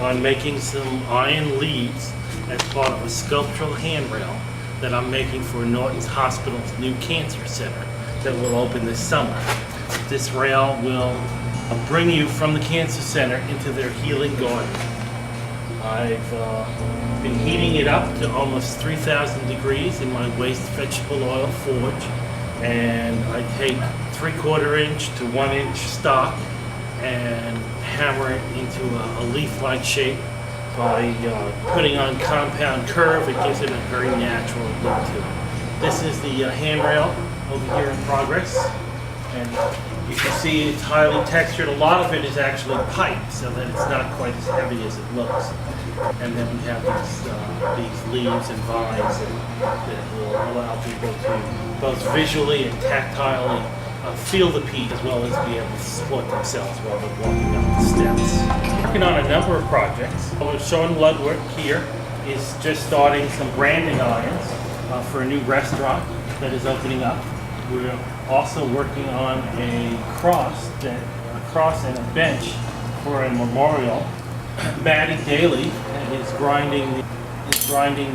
on making some iron leads as part of a sculptural handrail that I'm making for Norton's Hospital's new cancer center that will open this summer. This rail will bring you from the cancer center into their healing garden. I've been heating it up to almost 3,000 degrees in my waste vegetable oil forge, and I take 3/4 inch to 1 inch stock and hammer it into a leaf-like shape. By putting on compound curve, it gives it a very natural look to it. This is the handrail over here in progress, and you can see it's highly textured. A lot of it is actually pipe, so that it's not quite as heavy as it looks. And then we have these leaves and vines that will allow people to both visually and tactilely feel the piece, as well as be able to support themselves while they're walking up the steps. Working on a number of projects. What we're showing blood work here is just starting some branding irons for a new restaurant that is opening up. We're also working on a cross and a bench for a memorial. Maddie Daly is grinding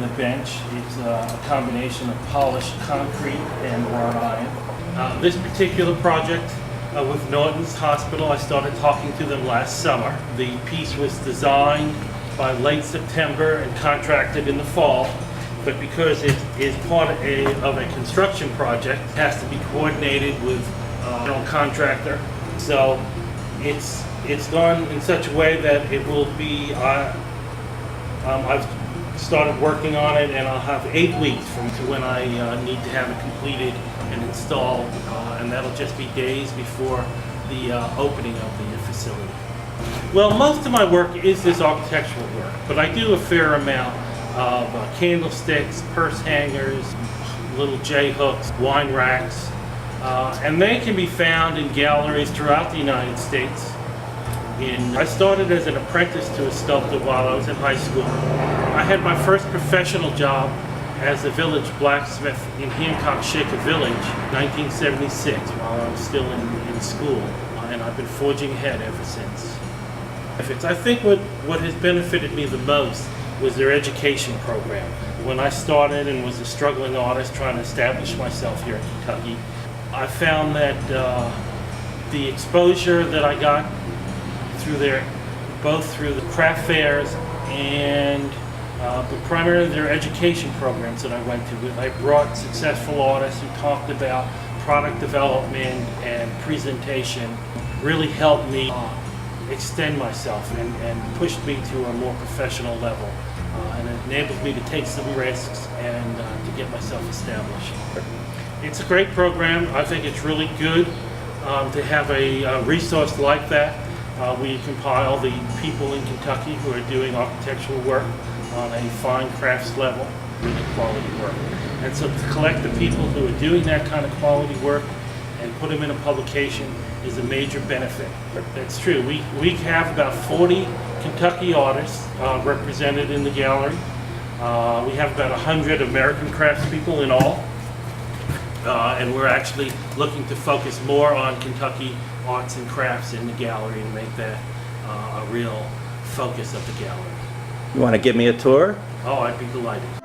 the bench. It's a combination of polished concrete and wrought iron. This particular project with Norton's Hospital, I started talking to them last summer. The piece was designed by late September and contracted in the fall, but because it is part of a construction project, it has to be coordinated with a general contractor. So it's done in such a way that it will be, I've started working on it, and I'll have 8 weeks from to when I need to have it completed and installed, and that'll just be days before the opening of the facility. Well, most of my work is this architectural work, but I do a fair amount of candlesticks, purse hangers, little J-hooks, wine racks, and they can be found in galleries throughout the United States. I started as an apprentice to a sculptor while I was in high school. I had my first professional job as a village blacksmith in Hancock Shaker Village, 1976, while I was still in school, and I've been forging ahead ever since. I think what has benefited me the most was their education program. When I started and was a struggling artist trying to establish myself here in Kentucky, I found that the exposure that I got both through the craft fairs and but primarily their education programs that I went to. I brought successful artists who talked about product development and presentation, really helped me extend myself and pushed me to a more professional level. And it enabled me to take some risks and to get myself established. It's a great program. I think it's really good to have a resource like that. We compile the people in Kentucky who are doing architectural work on a fine crafts level, really quality work. And so to collect the people who are doing that kind of quality work and put them in a publication is a major benefit. That's true. We have about 40 Kentucky artists represented in the gallery. We have about 100 American craftspeople in all. And we're actually looking to focus more on Kentucky arts and crafts in the gallery and make that a real focus of the gallery. You want to give me a tour? Oh, I'd be delighted.